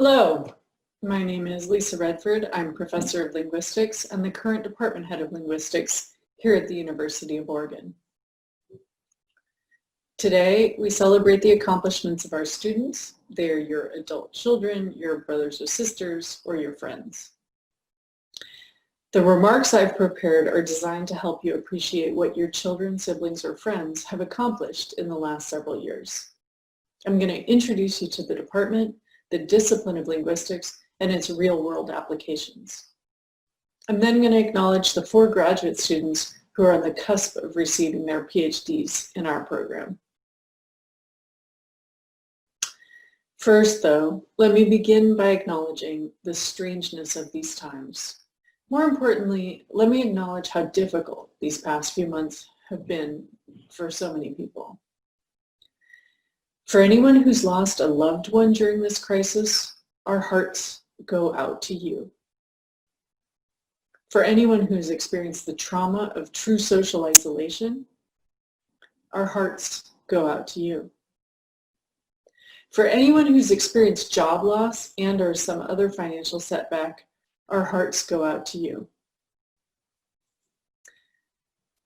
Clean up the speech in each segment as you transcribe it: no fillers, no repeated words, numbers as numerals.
Hello, my name is Lisa Redford. I'm professor of linguistics and the current department head of linguistics here at the University of Oregon. Today, we celebrate the accomplishments of our students. They are your adult children, your brothers or sisters, or your friends. The remarks I've prepared are designed to help you appreciate what your children, siblings, or friends have accomplished in the last several years. I'm going to introduce you to the department, the discipline of linguistics, and its real-world applications. I'm then going to acknowledge the 4 graduate students who are on the cusp of receiving their PhDs in our program. First, though, let me begin by acknowledging the strangeness of these times. More importantly, let me acknowledge how difficult these past few months have been for so many people. For anyone who's lost a loved one during this crisis, our hearts go out to you. For anyone who's experienced the trauma of true social isolation, our hearts go out to you. For anyone who's experienced job loss and or some other financial setback, our hearts go out to you.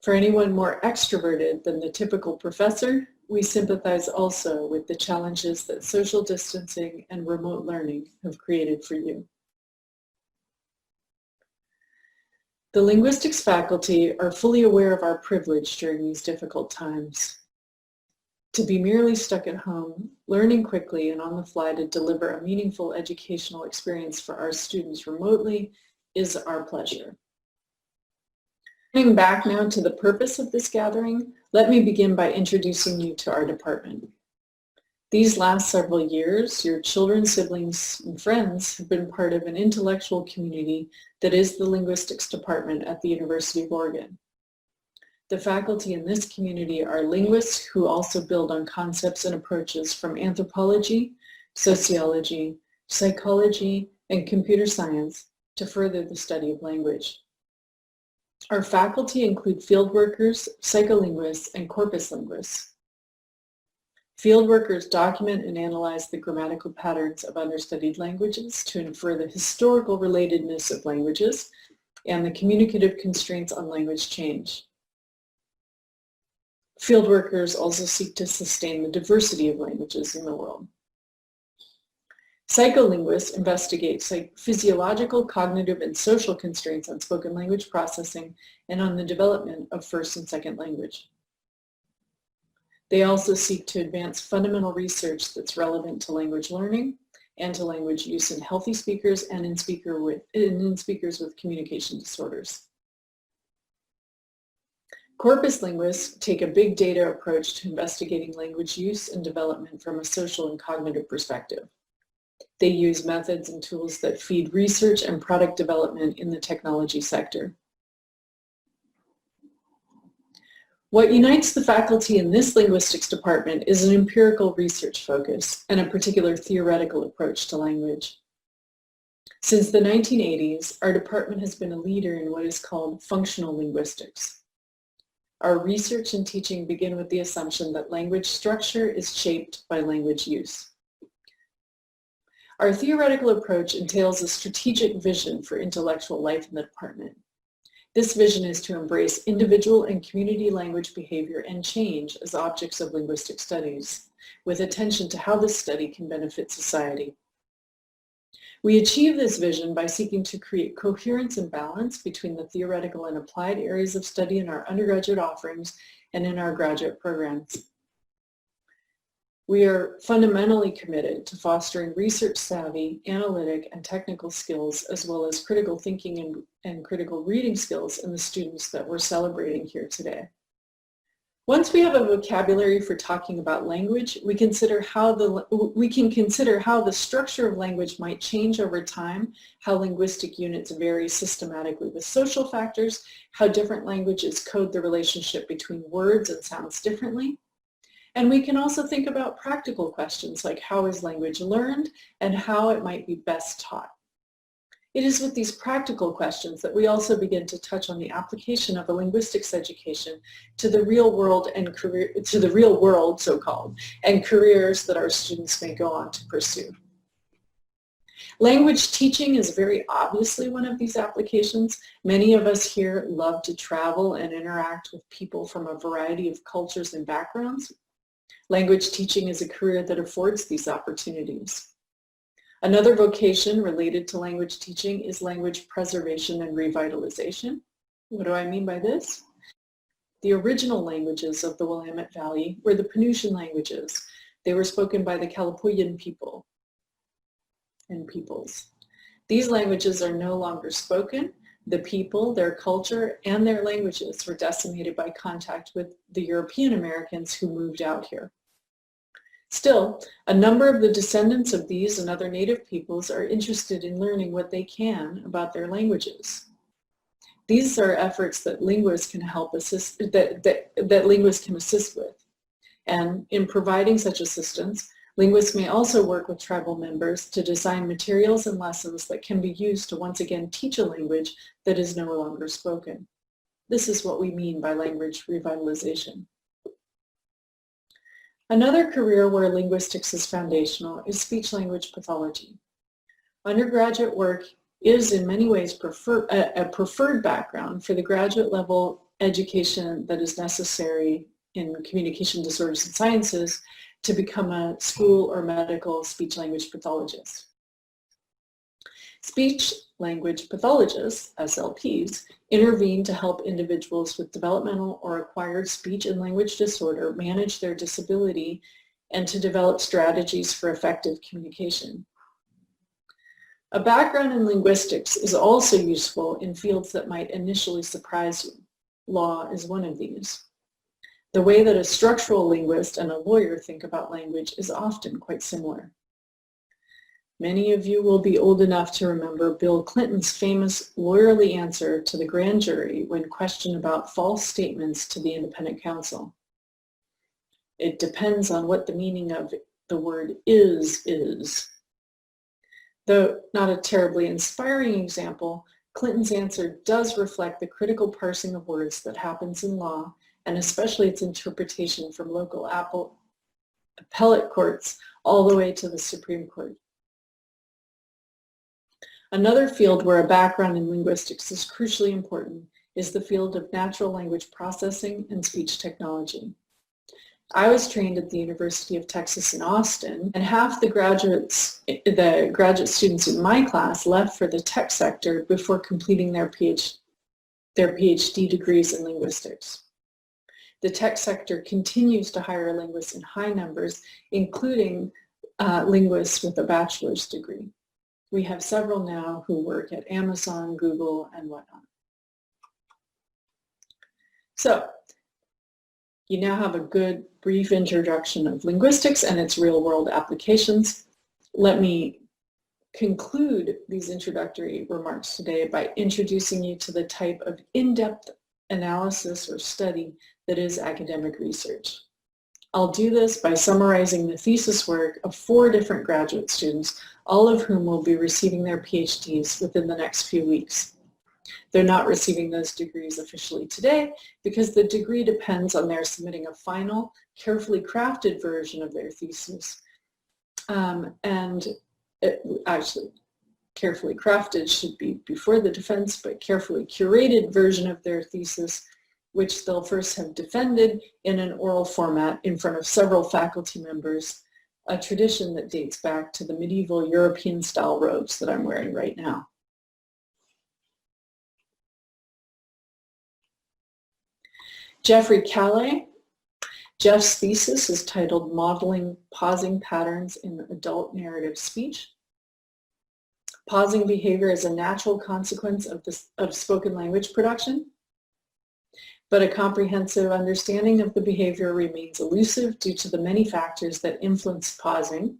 For anyone more extroverted than the typical professor, we sympathize also with the challenges that social distancing and remote learning have created for you. The linguistics faculty are fully aware of our privilege during these difficult times. To be merely stuck at home, learning quickly and on the fly to deliver a meaningful educational experience for our students remotely is our pleasure. Turning back now to the purpose of this gathering, let me begin by introducing you to our department. These last several years, your children, siblings, and friends have been part of an intellectual community that is the linguistics department at the University of Oregon. The faculty in this community are linguists who also build on concepts and approaches from anthropology, sociology, psychology, and computer science to further the study of language. Our faculty include field workers, psycholinguists, and corpus linguists. Field workers document and analyze the grammatical patterns of understudied languages to infer the historical relatedness of languages and the communicative constraints on language change. Field workers also seek to sustain the diversity of languages in the world. Psycholinguists investigate physiological, cognitive, and social constraints on spoken language processing and on the development of first and second language. They also seek to advance fundamental research that's relevant to language learning and to language use in healthy speakers and in speakers with communication disorders. Corpus linguists take a big data approach to investigating language use and development from a social and cognitive perspective. They use methods and tools that feed research and product development in the technology sector. What unites the faculty in this linguistics department is an empirical research focus and a particular theoretical approach to language. Since the 1980s, our department has been a leader in what is called functional linguistics. Our research and teaching begin with the assumption that language structure is shaped by language use. Our theoretical approach entails a strategic vision for intellectual life in the department. This vision is to embrace individual and community language behavior and change as objects of linguistic studies, with attention to how this study can benefit society. We achieve this vision by seeking to create coherence and balance between the theoretical and applied areas of study in our undergraduate offerings and in our graduate programs. We are fundamentally committed to fostering research-savvy, analytic, and technical skills, as well as critical thinking and critical reading skills in the students that we're celebrating here today. Once we have a vocabulary for talking about language, we can consider how the structure of language might change over time, how linguistic units vary systematically with social factors, how different languages code the relationship between words and sounds differently. And we can also think about practical questions like how is language learned and how it might be best taught. It is with these practical questions that we also begin to touch on the application of a linguistics education to the real world and so-called, and careers that our students may go on to pursue. Language teaching is very obviously one of these applications. Many of us here love to travel and interact with people from a variety of cultures and backgrounds. Language teaching is a career that affords these opportunities. Another vocation related to language teaching is language preservation and revitalization. What do I mean by this? The original languages of the Willamette Valley were the Penutian languages. They were spoken by the Kalapuyan people and peoples. These languages are no longer spoken. The people, their culture, and their languages were decimated by contact with the European Americans who moved out here. Still, a number of the descendants of these and other native peoples are interested in learning what they can about their languages. These are efforts that linguists can help assist, that linguists can assist with. And in providing such assistance, linguists may also work with tribal members to design materials and lessons that can be used to once again teach a language that is no longer spoken. This is what we mean by language revitalization. Another career where linguistics is foundational is speech-language pathology. Undergraduate work is in many ways a preferred background for the graduate level education that is necessary in communication disorders and sciences to become a school or medical speech-language pathologist. Speech-language pathologists, SLPs, intervene to help individuals with developmental or acquired speech and language disorder manage their disability and to develop strategies for effective communication. A background in linguistics is also useful in fields that might initially surprise you. Law is one of these. The way that a structural linguist and a lawyer think about language is often quite similar. Many of you will be old enough to remember Bill Clinton's famous lawyerly answer to the grand jury when questioned about false statements to the independent counsel. It depends on what the meaning of the word is. Though not a terribly inspiring example, Clinton's answer does reflect the critical parsing of words that happens in law, and especially its interpretation from local appellate courts all the way to the Supreme Court. Another field where a background in linguistics is crucially important is the field of natural language processing and speech technology. I was trained at the University of Texas in Austin, and half the graduate students in my class left for the tech sector before completing their PhD degrees in linguistics. The tech sector continues to hire linguists in high numbers, including linguists with a bachelor's degree. We have several now who work at Amazon, Google, and whatnot. So, you now have a good brief introduction of linguistics and its real-world applications. Let me conclude these introductory remarks today by introducing you to the type of in-depth analysis or study that is academic research. I'll do this by summarizing the thesis work of 4 different graduate students, all of whom will be receiving their PhDs within the next few weeks. They're not receiving those degrees officially today because the degree depends on their submitting a final, carefully crafted version of their thesis. Actually, carefully crafted should be before the defense, but carefully curated version of their thesis, which they'll first have defended in an oral format in front of several faculty members, a tradition that dates back to the medieval European-style robes that I'm wearing right now. Jeffrey Calais. Jeff's thesis is titled Modeling Pausing Patterns in Adult Narrative Speech. Pausing behavior is a natural consequence of spoken language production, but a comprehensive understanding of the behavior remains elusive due to the many factors that influence pausing,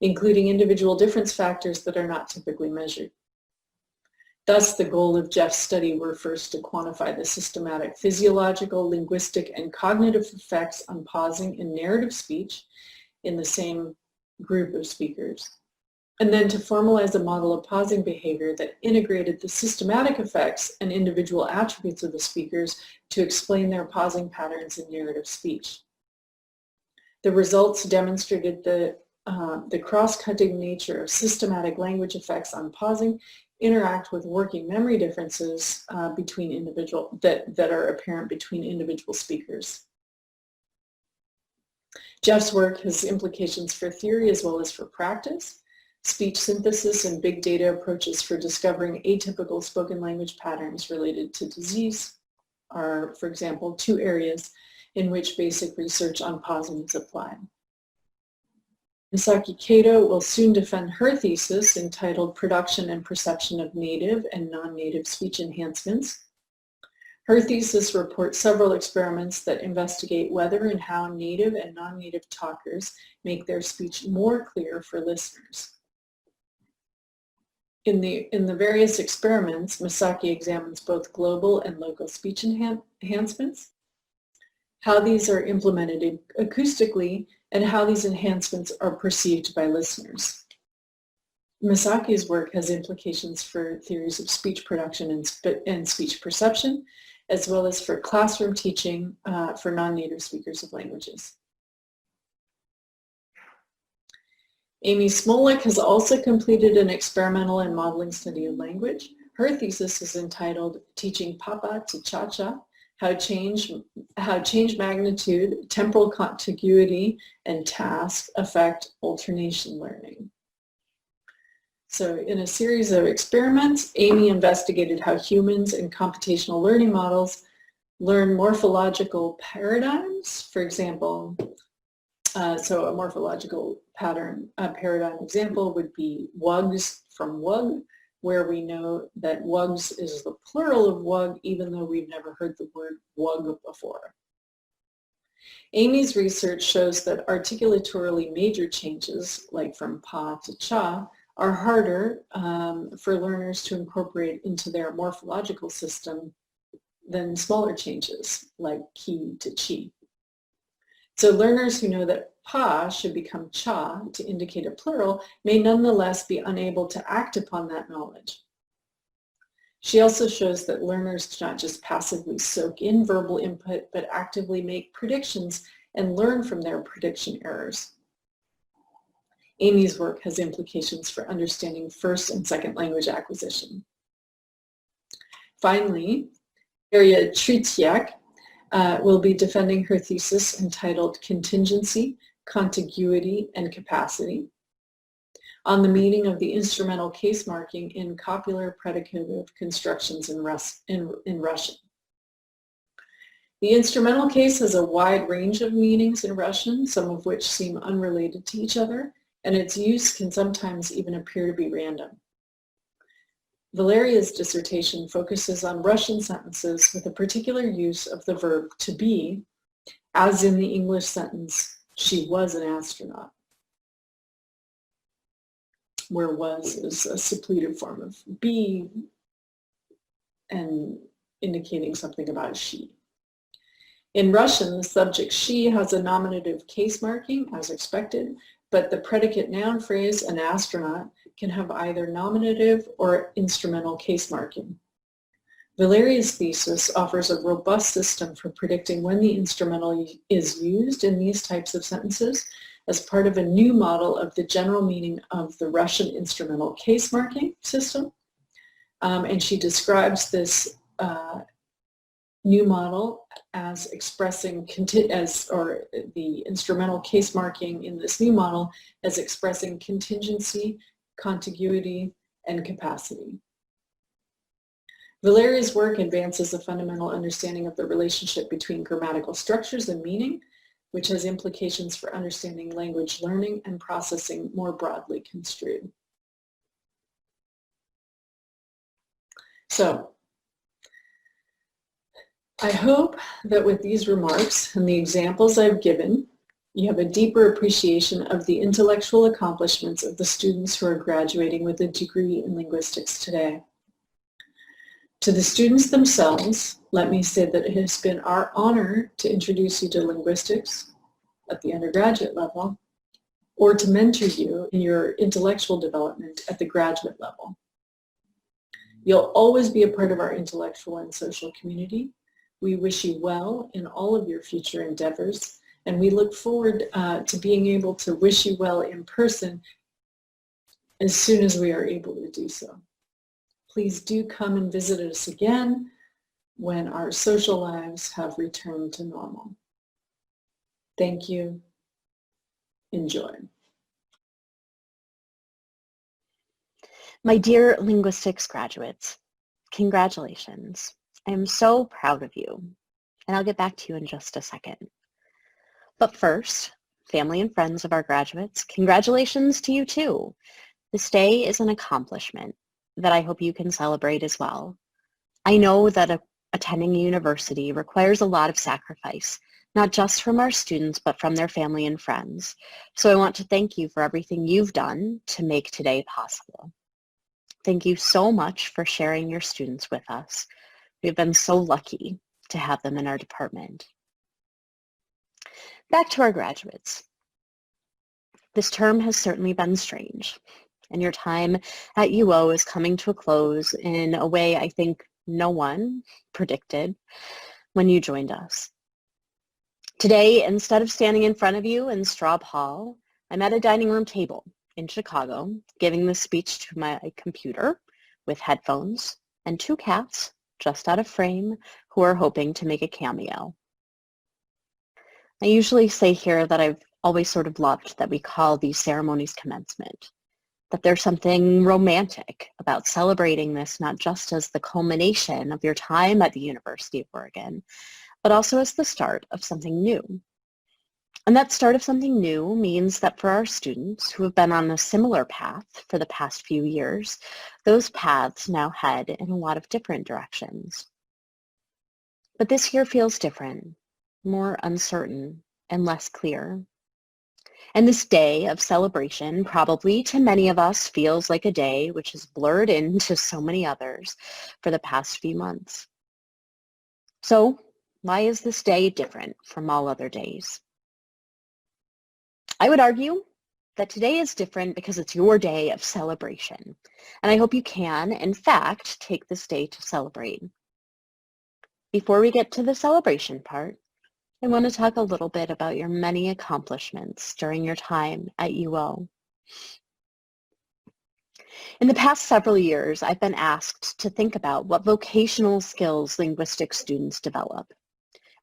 including individual difference factors that are not typically measured. Thus, the goal of Jeff's study were first to quantify the systematic physiological, linguistic, and cognitive effects on pausing in narrative speech in the same group of speakers, and then to formalize a model of pausing behavior that integrated the systematic effects and individual attributes of the speakers to explain their pausing patterns in narrative speech. The results demonstrated the the cross-cutting nature of systematic language effects on pausing interact with working memory differences between that are apparent between individual speakers. Jeff's work has implications for theory as well as for practice. Speech synthesis and big data approaches for discovering atypical spoken language patterns related to disease are, for example, two areas in which basic research on pausing is applied. Misaki Kato will soon defend her thesis entitled Production and Perception of Native and Non-Native Speech Enhancements. Her thesis reports several experiments that investigate whether and how native and non-native talkers make their speech more clear for listeners. In the various experiments, Misaki examines both global and local speech enhancements, how these are implemented acoustically, and how these enhancements are perceived by listeners. Misaki's work has implications for theories of speech production and speech perception, as well as for classroom teaching for non-native speakers of languages. Amy Smolik has also completed an experimental and modeling study of language. Her thesis is entitled Teaching Papa to Cha-Cha, how change magnitude, temporal contiguity, and task affect alternation learning. So in a series of experiments, Amy investigated how humans and computational learning models learn morphological paradigms. For example, so a morphological paradigm example would be wugs from wug, where we know that wugs is the plural of wug, even though we've never heard the word wug before. Amy's research shows that articulatorily major changes, like from pa to cha, are harder for learners to incorporate into their morphological system than smaller changes, like ki to chi. So learners who know that pa should become cha to indicate a plural may nonetheless be unable to act upon that knowledge. She also shows that learners do not just passively soak in verbal input, but actively make predictions and learn from their prediction errors. Amy's work has implications for understanding first and second language acquisition. Finally, Daria Tretiak will be defending her thesis entitled Contingency, Contiguity, and Capacity on the meaning of the instrumental case marking in copular predicative constructions in Russian. The instrumental case has a wide range of meanings in Russian, some of which seem unrelated to each other, and its use can sometimes even appear to be random. Valeria's dissertation focuses on Russian sentences with a particular use of the verb to be, as in the English sentence, she was an astronaut, where was is a suppletive form of be and indicating something about she. In Russian, the subject she has a nominative case marking, as expected, but the predicate noun phrase, an astronaut, can have either nominative or instrumental case marking. Valeria's thesis offers a robust system for predicting when the instrumental is used in these types of sentences as part of a new model of the general meaning of the Russian instrumental case marking system. And she describes this new model as expressing, the instrumental case marking in this new model as expressing contingency, contiguity, and capacity. Valeria's work advances a fundamental understanding of the relationship between grammatical structures and meaning, which has implications for understanding language learning and processing more broadly construed. So, I hope that with these remarks and the examples I've given, you have a deeper appreciation of the intellectual accomplishments of the students who are graduating with a degree in linguistics today. To the students themselves, let me say that it has been our honor to introduce you to linguistics at the undergraduate level, or to mentor you in your intellectual development at the graduate level. You'll always be a part of our intellectual and social community. We wish you well in all of your future endeavors, And we look forward to being able to wish you well in person as soon as we are able to do so. Please do come and visit us again when our social lives have returned to normal. Thank you. Enjoy. My dear linguistics graduates, congratulations. I am so proud of you, and I'll get back to you in just a second. But first, family and friends of our graduates, congratulations to you too. This day is an accomplishment that I hope you can celebrate as well. I know that attending a university requires a lot of sacrifice, not just from our students, but from their family and friends. So I want to thank you for everything you've done to make today possible. Thank you so much for sharing your students with us. We've been so lucky to have them in our department. Back to our graduates. This term has certainly been strange, and your time at UO is coming to a close in a way I think no one predicted when you joined us. Today, instead of standing in front of you in Straub Hall, I'm at a dining room table in Chicago, giving this speech to my computer with headphones and two cats just out of frame who are hoping to make a cameo. I usually say here that I've always sort of loved that we call these ceremonies commencement, that there's something romantic about celebrating this not just as the culmination of your time at the University of Oregon, but also as the start of something new. And that start of something new means that for our students who have been on a similar path for the past few years, those paths now head in a lot of different directions. But this year feels different, more uncertain, and less clear. And this day of celebration probably to many of us feels like a day which has blurred into so many others for the past few months. So why is this day different from all other days? I would argue that today is different because it's your day of celebration. And I hope you can, in fact, take this day to celebrate. Before we get to the celebration part, I want to talk a little bit about your many accomplishments during your time at UO. In the past several years, I've been asked to think about what vocational skills linguistics students develop.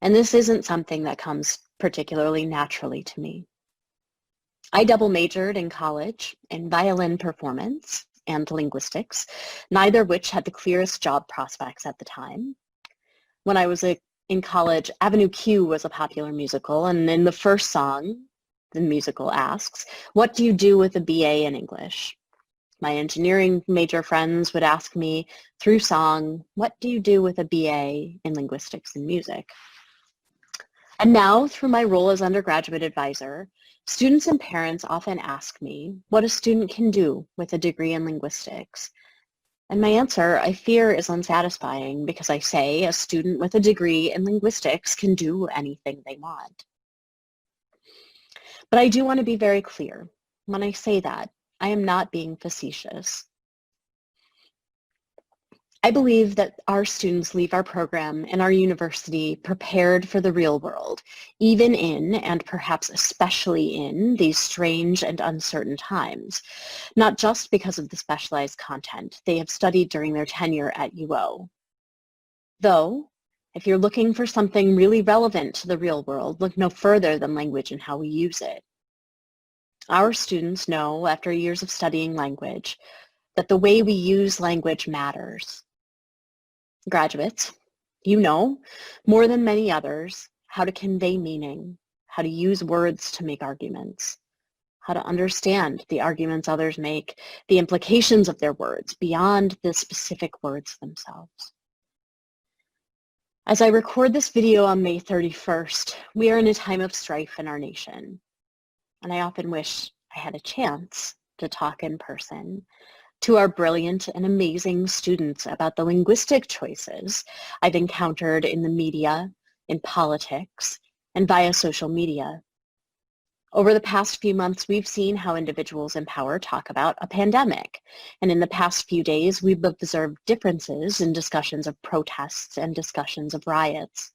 And this isn't something that comes particularly naturally to me. I double majored in college in violin performance and linguistics, neither of which had the clearest job prospects at the time. When I was in college, Avenue Q was a popular musical, and in the first song, the musical asks, "What do you do with a BA in English?" My engineering major friends would ask me through song, "What do you do with a BA in linguistics and music?" And now, through my role as undergraduate advisor, students and parents often ask me what a student can do with a degree in linguistics. And my answer, I fear, is unsatisfying because I say a student with a degree in linguistics can do anything they want. But I do want to be very clear. When I say that, I am not being facetious. I believe that our students leave our program and our university prepared for the real world, even in, and perhaps especially in, these strange and uncertain times, not just because of the specialized content they have studied during their tenure at UO. Though, if you're looking for something really relevant to the real world, look no further than language and how we use it. Our students know, after years of studying language, that the way we use language matters. Graduates, you know, more than many others, how to convey meaning, how to use words to make arguments, how to understand the arguments others make, the implications of their words beyond the specific words themselves. As I record this video on May 31st, we are in a time of strife in our nation, and I often wish I had a chance to talk in person to our brilliant and amazing students about the linguistic choices I've encountered in the media, in politics, and via social media. Over the past few months, we've seen how individuals in power talk about a pandemic. And in the past few days, we've observed differences in discussions of protests and discussions of riots.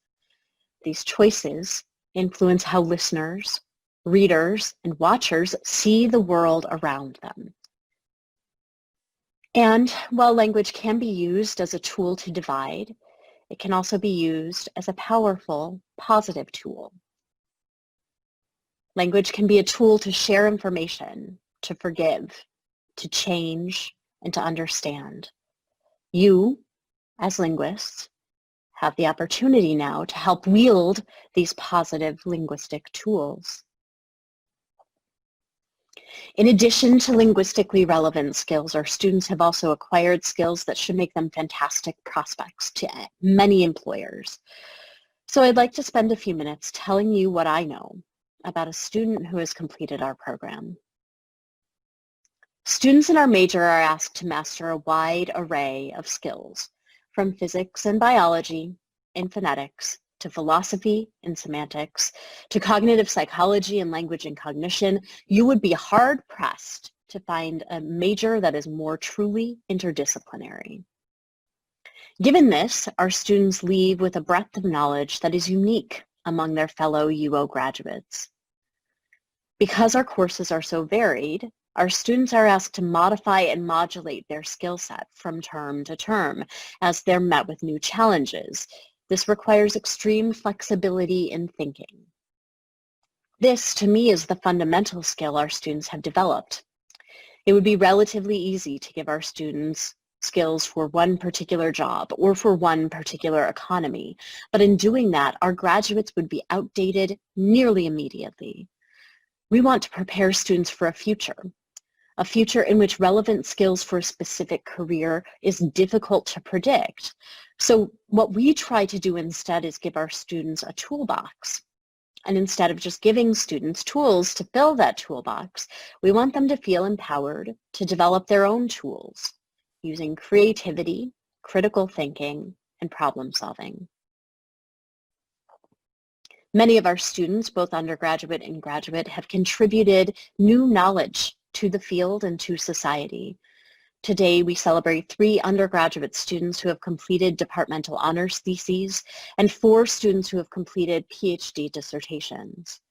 These choices influence how listeners, readers, and watchers see the world around them. And while language can be used as a tool to divide, it can also be used as a powerful, positive tool. Language can be a tool to share information, to forgive, to change, and to understand. You, as linguists, have the opportunity now to help wield these positive linguistic tools. In addition to linguistically relevant skills, our students have also acquired skills that should make them fantastic prospects to many employers. So I'd like to spend a few minutes telling you what I know about a student who has completed our program. Students in our major are asked to master a wide array of skills, from physics and biology and phonetics, to philosophy and semantics, to cognitive psychology and language and cognition. You would be hard-pressed to find a major that is more truly interdisciplinary. Given this, our students leave with a breadth of knowledge that is unique among their fellow UO graduates. Because our courses are so varied, our students are asked to modify and modulate their skill set from term to term as they're met with new challenges. This requires extreme flexibility in thinking. This, to me, is the fundamental skill our students have developed. It would be relatively easy to give our students skills for one particular job or for one particular economy, but in doing that, our graduates would be outdated nearly immediately. We want to prepare students for a future in which relevant skills for a specific career is difficult to predict. So what we try to do instead is give our students a toolbox. And instead of just giving students tools to fill that toolbox, we want them to feel empowered to develop their own tools using creativity, critical thinking, and problem solving. Many of our students, both undergraduate and graduate, have contributed new knowledge to the field and to society. Today, we celebrate 3 undergraduate students who have completed departmental honors theses and 4 students who have completed PhD dissertations.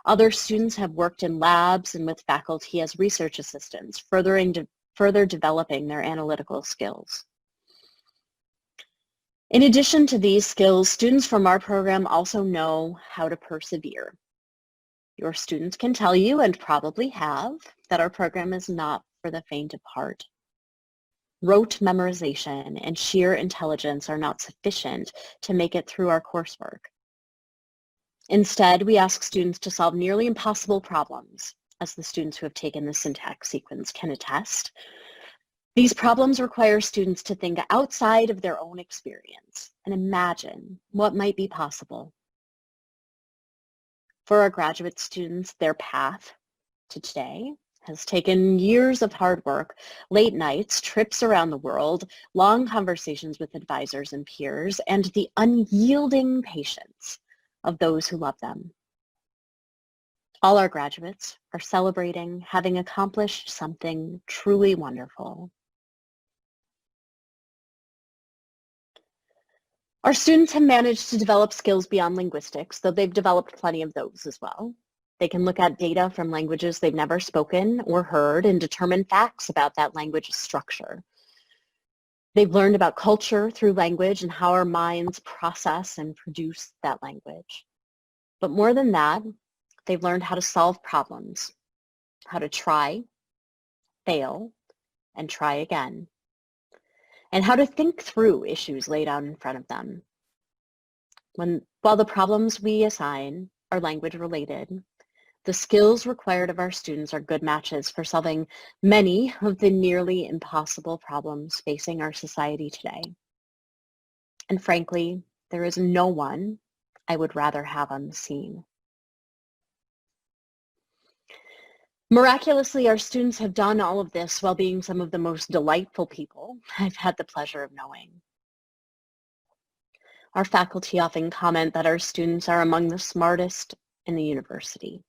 Other students have worked in labs and with faculty as research assistants, further developing their analytical skills. In addition to these skills, students from our program also know how to persevere. Your students can tell you, and probably have, that our program is not for the faint of heart. Rote memorization and sheer intelligence are not sufficient to make it through our coursework. Instead, we ask students to solve nearly impossible problems, as the students who have taken the syntax sequence can attest. These problems require students to think outside of their own experience and imagine what might be possible. For our graduate students, their path to today has taken years of hard work, late nights, trips around the world, long conversations with advisors and peers, and the unyielding patience of those who love them. All our graduates are celebrating having accomplished something truly wonderful. Our students have managed to develop skills beyond linguistics, though they've developed plenty of those as well. They can look at data from languages they've never spoken or heard and determine facts about that language's structure. They've learned about culture through language and how our minds process and produce that language. But more than that, they've learned how to solve problems, how to try, fail, and try again, and how to think through issues laid out in front of them. While the problems we assign are language related, the skills required of our students are good matches for solving many of the nearly impossible problems facing our society today. And frankly, there is no one I would rather have on the scene. Miraculously, our students have done all of this while being some of the most delightful people I've had the pleasure of knowing. Our faculty often comment that our students are among the smartest in the university.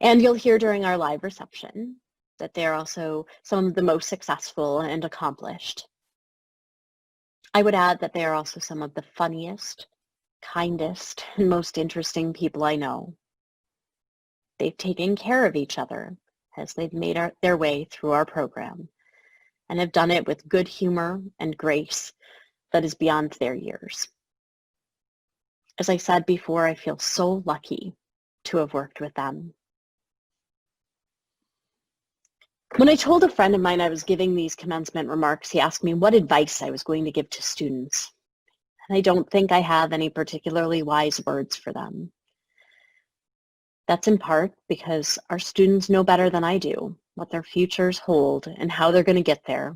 And you'll hear during our live reception that they are also some of the most successful and accomplished. I would add that they are also some of the funniest kindest and most interesting people I know. They've taken care of each other as they've made their way through our program and have done it with good humor and grace that is beyond their years. As I said before, I feel so lucky to have worked with them. When I told a friend of mine I was giving these commencement remarks, he asked me what advice I was going to give to students. And I don't think I have any particularly wise words for them. That's in part because our students know better than I do what their futures hold and how they're going to get there.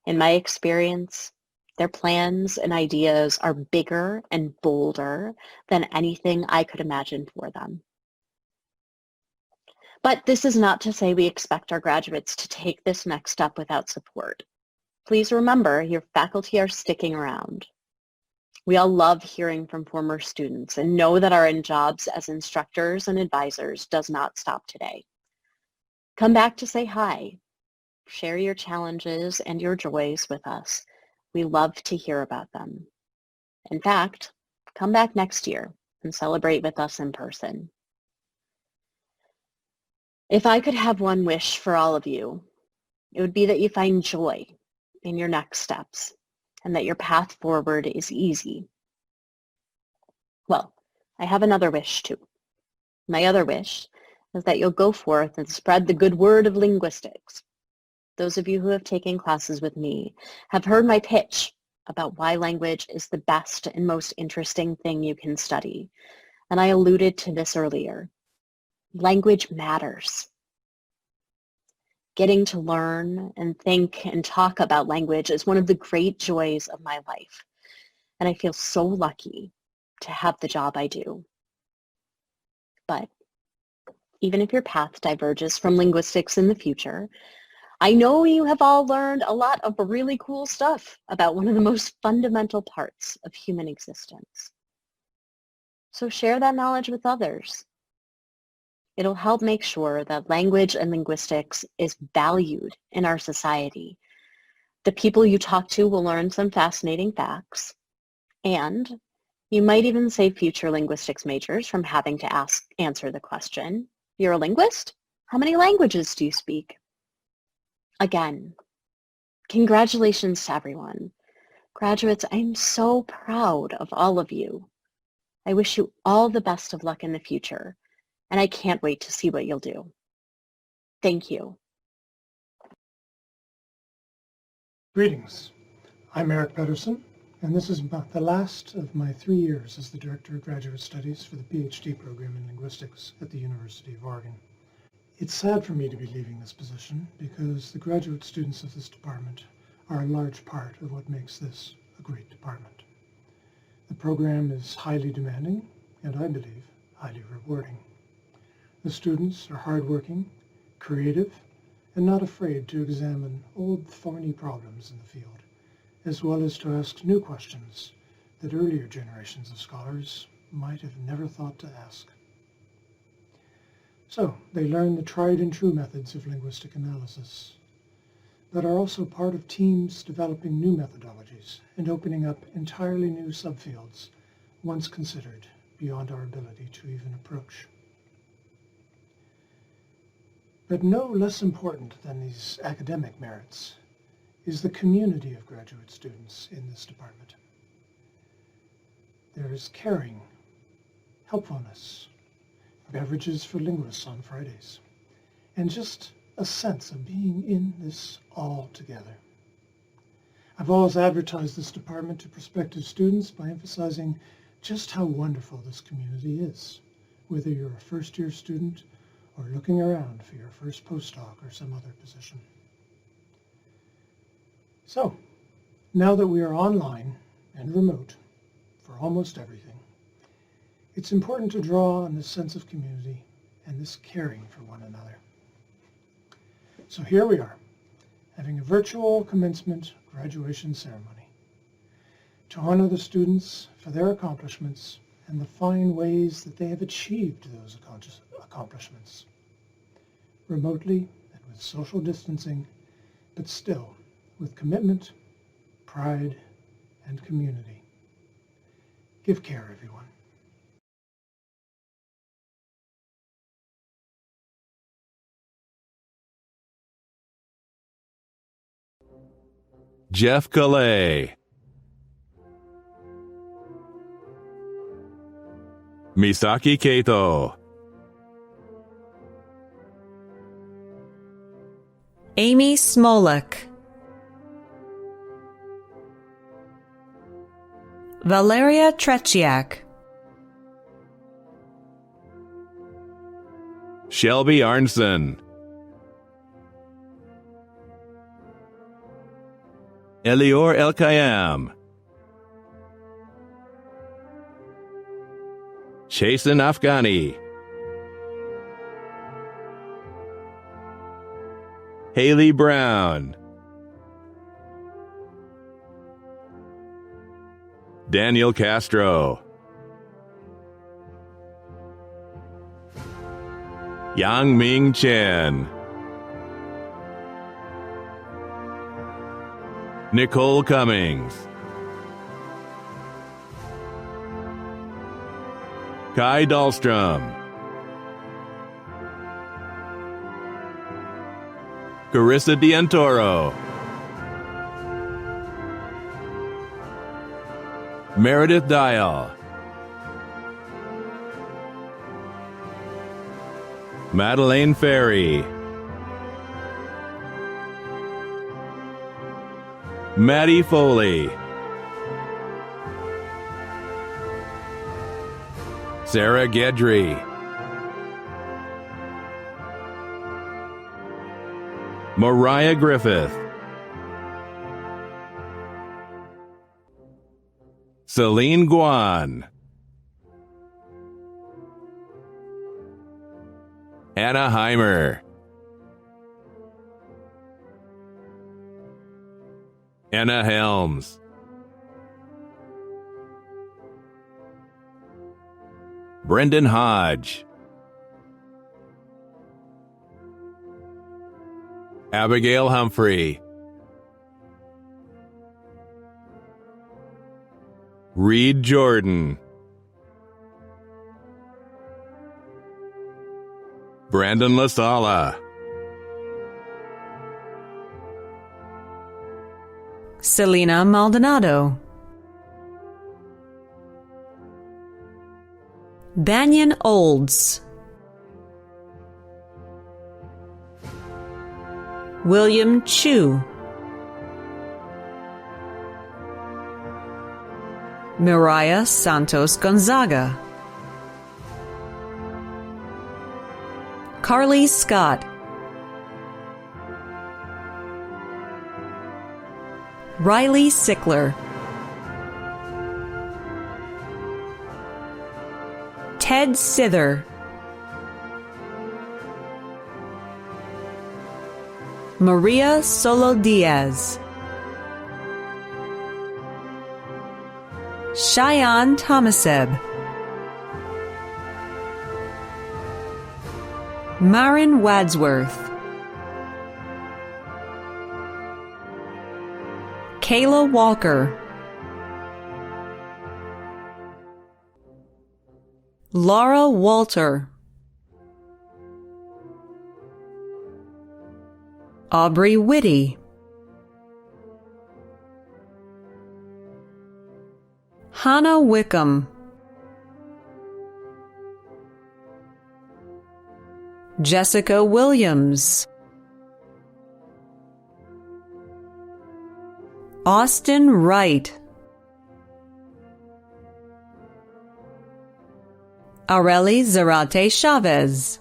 In my experience, their plans and ideas are bigger and bolder than anything I could imagine for them. But this is not to say we expect our graduates to take this next step without support. Please remember, your faculty are sticking around. We all love hearing from former students and know that our jobs as instructors and advisors does not stop today. Come back to say hi. Share your challenges and your joys with us. We love to hear about them. In fact, come back next year and celebrate with us in person. If I could have one wish for all of you, it would be that you find joy in your next steps and that your path forward is easy. Well, I have another wish too. My other wish is that you'll go forth and spread the good word of linguistics. Those of you who have taken classes with me have heard my pitch about why language is the best and most interesting thing you can study. And I alluded to this earlier. Language matters. Getting to learn and think and talk about language is one of the great joys of my life. And I feel so lucky to have the job I do. But even if your path diverges from linguistics in the future, I know you have all learned a lot of really cool stuff about one of the most fundamental parts of human existence. So share that knowledge with others. It'll help make sure that language and linguistics is valued in our society. The people you talk to will learn some fascinating facts, and you might even save future linguistics majors from having to answer the question, "You're a linguist? How many languages do you speak?" Again, congratulations to everyone. Graduates, I'm so proud of all of you. I wish you all the best of luck in the future, and I can't wait to see what you'll do. Thank you. Greetings. I'm Eric Pedersen, and this is the last of my 3 years as the Director of Graduate Studies for the PhD program in Linguistics at the University of Oregon. It's sad for me to be leaving this position because the graduate students of this department are a large part of what makes this a great department. The program is highly demanding and, I believe, highly rewarding. The students are hardworking, creative, and not afraid to examine old thorny problems in the field, as well as to ask new questions that earlier generations of scholars might have never thought to ask. So they learn the tried and true methods of linguistic analysis, but are also part of teams developing new methodologies and opening up entirely new subfields once considered beyond our ability to even approach. But no less important than these academic merits is the community of graduate students in this department. There is caring, helpfulness, beverages for linguists on Fridays, and just a sense of being in this all together. I've always advertised this department to prospective students by emphasizing just how wonderful this community is, whether you're a first-year student or looking around for your first postdoc or some other position. So, now that we are online and remote for almost everything, it's important to draw on this sense of community and this caring for one another. So here we are, having a virtual commencement graduation ceremony to honor the students for their accomplishments and the fine ways that they have achieved those accomplishments, remotely and with social distancing, but still with commitment, pride, and community. Give care, everyone. Jeff Calais, Misaki Kato, Amy Smolek, Valeria Tretiak, Shelby Arnson, Elior Elkayam, Chasen Afghani, Haley Brown, Daniel Castro, Yang Ming Chen, Nicole Cummings, Kai Dahlstrom, Carissa Diantoro, Meredith Dial, Madeleine Ferry, Maddie Foley, Sarah Gedry, Mariah Griffith, Celine Guan, Anna Heimer, Anna Helms, Brendan Hodge, Abigail Humphrey, Reed Jordan, Brandon LaSala, Selena Maldonado, Banyan Olds, William Chu, Mariah Santos Gonzaga, Carly Scott, Riley Sickler, Ted Sither, Maria Solo Diaz, Cheyenne Thomaseb, Marin Wadsworth, Kayla Walker, Laura Walter, Aubrey Whitty, Hannah Wickham, Jessica Williams, Austin Wright, Areli Zarate Chavez,